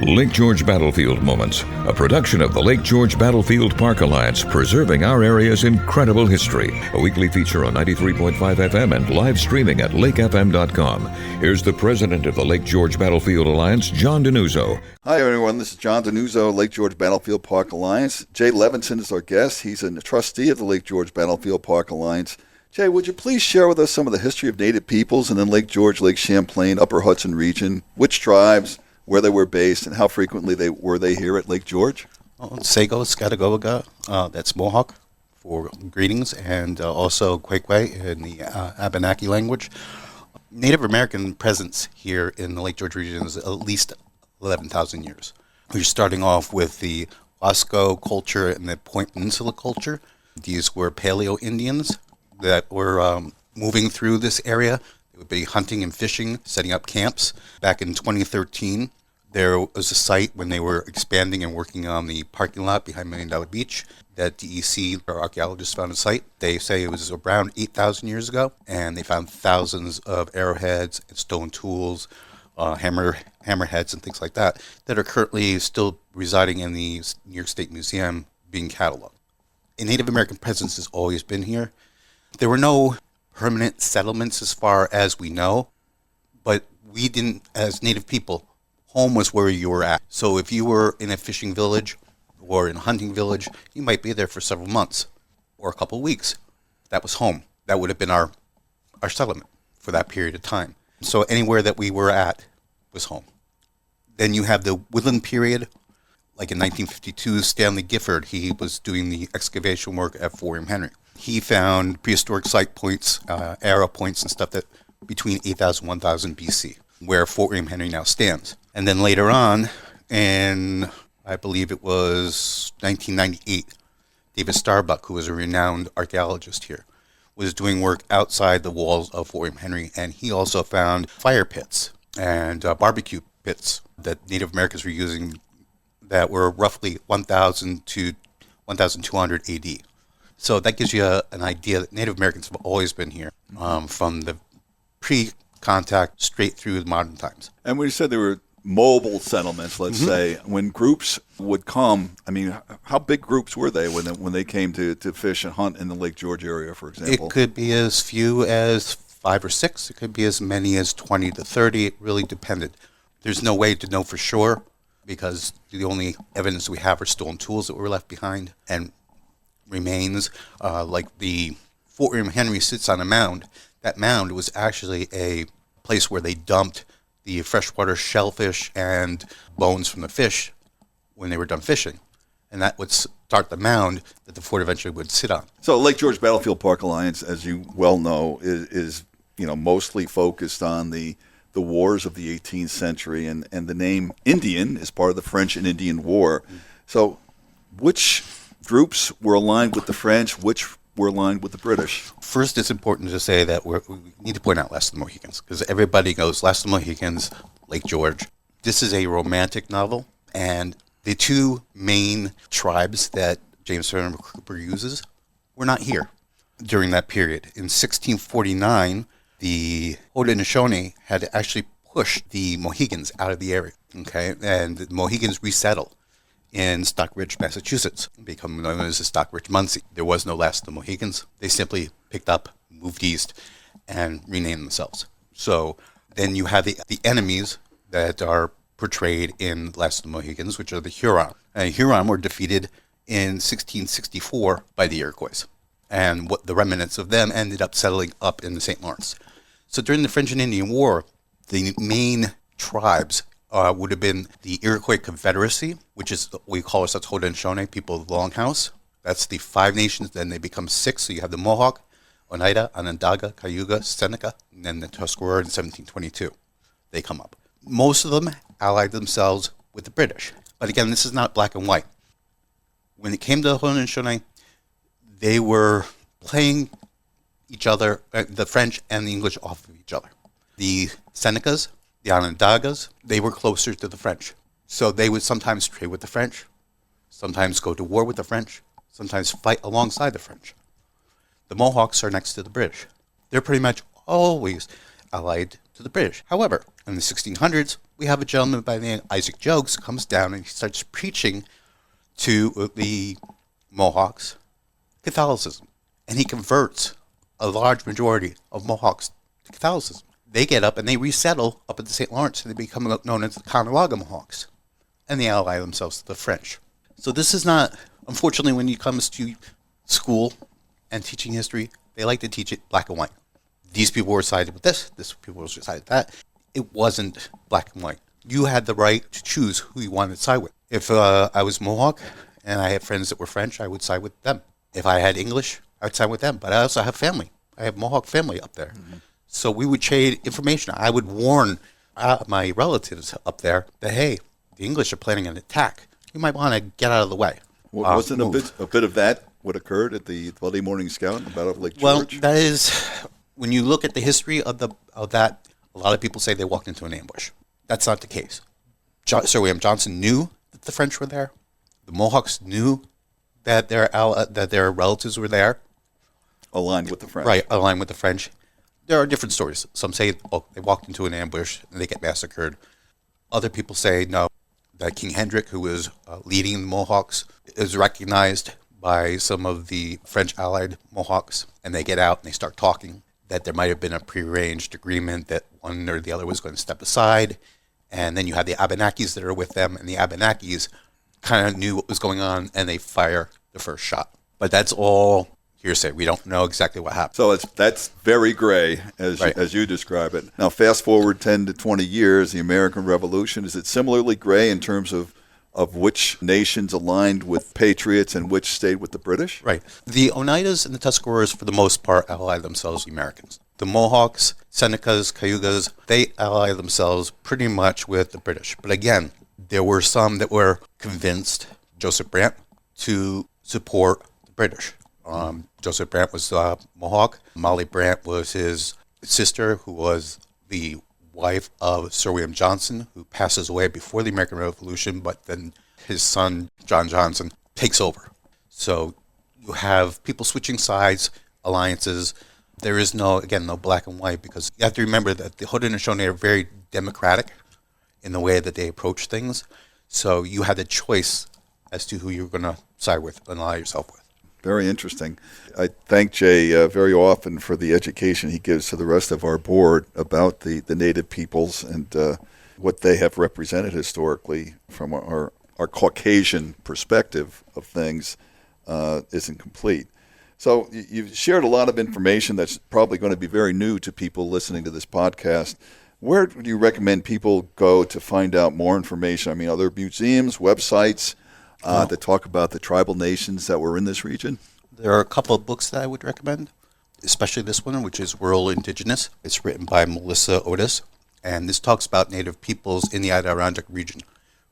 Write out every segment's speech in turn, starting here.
Lake George Battlefield Moments, a production of the Lake George Battlefield Park Alliance, preserving our area's incredible history. A weekly feature on 93.5 FM and live streaming at lakefm.com. Here's the president of the Lake George Battlefield Alliance, John Denuzzo. Hi, everyone. This is John Denuzzo, Lake George Battlefield Park Alliance. Jay Levenson is our guest. He's a trustee of the Lake George Battlefield Park Alliance. Jay, would you please share with us some of the history of Native peoples in the Lake George, Lake Champlain, Upper Hudson region? Which tribes, where they were based, and how frequently were they here at Lake George? Sago, Scatagoga, that's Mohawk for greetings, and also Quakeway in the Abenaki language. Native American presence here in the Lake George region is at least 11,000 years. We're starting off with the Wasco culture and the Point Peninsula culture. These were Paleo Indians that were moving through this area. They would be hunting and fishing, setting up camps. Back in 2013, there was a site when they were expanding and working on the parking lot behind $1 Million Beach that DEC, or archaeologists, found a site. They say it was around 8,000 years ago, and they found thousands of arrowheads and stone tools, hammerheads and things like that are currently still residing in the New York State Museum being cataloged. A Native American presence has always been here. There were no permanent settlements as far as we know, but we didn't, as Native people, home was where you were at. So if you were in a fishing village or in a hunting village, you might be there for several months or a couple of weeks. That was home. That would have been our settlement for that period of time. So anywhere that we were at was home. Then you have the woodland period. Like in 1952, Stanley Gifford, he was doing the excavation work at Fort William Henry. He found prehistoric site points, arrow points and stuff that between 8,000 and 1,000 BC, where Fort William Henry now stands. And then later on, in I believe it was 1998, David Starbuck, who was a renowned archaeologist here, was doing work outside the walls of Fort William Henry, and he also found fire pits and barbecue pits that Native Americans were using that were roughly 1,000 to 1,200 AD. So that gives you an idea that Native Americans have always been here from the pre-contact straight through the modern times. And when you said there were mobile settlements, let's say, when groups would come, I mean, how big groups were they when they came to fish and hunt in the Lake George area, for example? It could be as few as 5 or 6. It could be as many as 20 to 30. It really depended. There's no way to know for sure because the only evidence we have are stone tools that were left behind and remains. Like the Fort William Henry sits on a mound. That mound was actually a place where they dumped the freshwater shellfish and bones from the fish when they were done fishing. And that would start the mound that the fort eventually would sit on. So Lake George Battlefield Park Alliance, as you well know, is mostly focused on the wars of the 18th century, and the name Indian is part of the French and Indian War. So which groups were aligned with the French, which were aligned with the British? First, it's important to say that we need to point out Last of the Mohicans, because everybody goes, Last of the Mohicans, Lake George. This is a romantic novel, and the two main tribes that James Fenimore Cooper uses were not here during that period. In 1649, the Haudenosaunee had actually pushed the Mohicans out of the area, okay? And the Mohicans resettled in Stockbridge, Massachusetts, become known as the Stockbridge Munsee. There was no Last of the Mohicans. They simply picked up, moved east, and renamed themselves. So then you have the enemies that are portrayed in Last of the Mohicans, which are the Huron. And Huron were defeated in 1664 by the Iroquois. And the remnants of them ended up settling up in the St. Lawrence. So during the French and Indian War, the main tribes would have been the Iroquois Confederacy, which is, we call ourselves Haudenosaunee, people of the Longhouse. That's the 5 nations, then they become 6. So you have the Mohawk, Oneida, Onondaga, Cayuga, Seneca, and then the Tuscarora in 1722. They come up. Most of them allied themselves with the British. But again, this is not black and white. When it came to the Haudenosaunee, they were playing each other, the French and the English off of each other. The Senecas, the Onondagas, they were closer to the French. So they would sometimes trade with the French, sometimes go to war with the French, sometimes fight alongside the French. The Mohawks are next to the British. They're pretty much always allied to the British. However, in the 1600s, we have a gentleman by the name of Isaac Jogues comes down and he starts preaching to the Mohawks Catholicism. And he converts a large majority of Mohawks to Catholicism. They get up and they resettle up at the St. Lawrence and they become known as the Caughnawaga Mohawks. And they ally themselves to the French. So this is not, unfortunately, when it comes to school and teaching history, they like to teach it black and white. These people were sided with this people were sided with that. It wasn't black and white. You had the right to choose who you wanted to side with. If I was Mohawk and I had friends that were French, I would side with them. If I had English, I would side with them. But I also have family. I have Mohawk family up there. Mm-hmm. So we would trade information. I would warn my relatives up there that, hey, the English are planning an attack. You might want to get out of the way. Well, wasn't a bit of that what occurred at the Bloody Morning Scout in the Battle of Lake George? Well, that is, when you look at the history of that, a lot of people say they walked into an ambush. That's not the case. Sir William Johnson knew that the French were there. The Mohawks knew that their relatives were there. Aligned with the French. Right, aligned with the French. There are different stories. Some say, they walked into an ambush and they get massacred. Other people say, no, that King Hendrik, who was leading the Mohawks, is recognized by some of the French allied Mohawks, and they get out and they start talking, that there might have been a prearranged agreement that one or the other was going to step aside. And then you have the Abenakis that are with them, and the Abenakis kind of knew what was going on, and they fire the first shot. But that's all hearsay. We don't know exactly what happened. So that's very gray, as you describe it. Now, fast forward 10 to 20 years, the American Revolution, is it similarly gray in terms of which nations aligned with patriots and which stayed with the British? Right. The Oneidas and the Tuscaroras, for the most part, allied themselves with the Americans. The Mohawks, Senecas, Cayugas, they allied themselves pretty much with the British. But again, there were some that were convinced, Joseph Brant, to support the British. Joseph Brant was Mohawk. Molly Brant was his sister, who was the wife of Sir William Johnson, who passes away before the American Revolution, but then his son, John Johnson, takes over. So you have people switching sides, alliances. There is no black and white, because you have to remember that the Haudenosaunee are very democratic in the way that they approach things. So you had the choice as to who you're going to side with and ally yourself with. Very interesting. I thank Jay very often for the education he gives to the rest of our board about the native peoples and what they have represented historically from our Caucasian perspective of things isn't complete. So you've shared a lot of information that's probably going to be very new to people listening to this podcast. Where do you recommend people go to find out more information? I mean, are there museums, websites that talk about the tribal nations that were in this region? There are a couple of books that I would recommend, especially this one, which is Rural Indigenous. It's written by Melissa Otis, and this talks about native peoples in the Adirondack region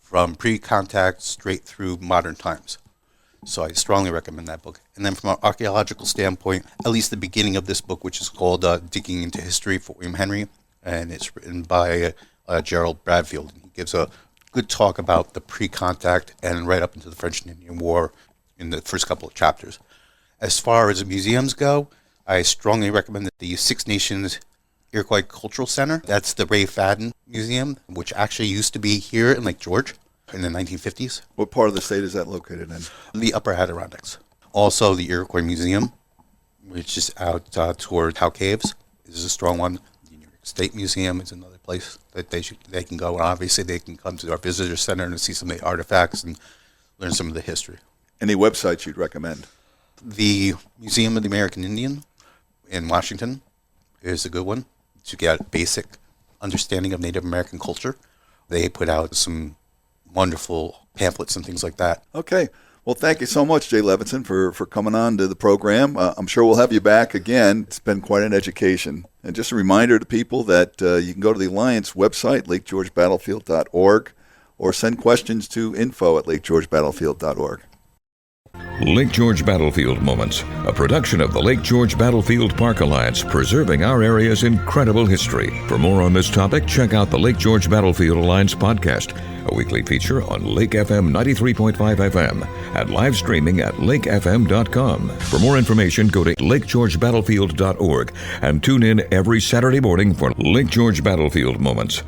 from pre-contact straight through modern times. So I strongly recommend that book. And then from an archaeological standpoint, at least the beginning of this book, which is called Digging into History for William Henry, and it's written by Gerald Bradfield. He gives a good talk about the pre-contact and right up into the French and Indian War in the first couple of chapters. As far as museums go, I strongly recommend the Six Nations Iroquois Cultural Center. That's the Ray Fadden Museum, which actually used to be here in Lake George in the 1950s. What part of the state is that located in? The Upper Adirondacks. Also, the Iroquois Museum, which is out toward Howe Caves, is a strong one. The New York State Museum is another place that they can go. And obviously, they can come to our visitor center and see some of the artifacts and learn some of the history. Any websites you'd recommend? The Museum of the American Indian in Washington is a good one to get a basic understanding of Native American culture. They put out some wonderful pamphlets and things like that. Okay. Well, thank you so much, Jay Levenson, for coming on to the program. I'm sure we'll have you back again. It's been quite an education. And just a reminder to people that you can go to the Alliance website, lakegeorgebattlefield.org, or send questions to info@lakegeorgebattlefield.org. Lake George Battlefield Moments, a production of the Lake George Battlefield Park Alliance, preserving our area's incredible history. For more on this topic, check out the Lake George Battlefield Alliance podcast, a weekly feature on Lake FM 93.5 FM and live streaming at lakefm.com. For more information, go to lakegeorgebattlefield.org and tune in every Saturday morning for Lake George Battlefield Moments.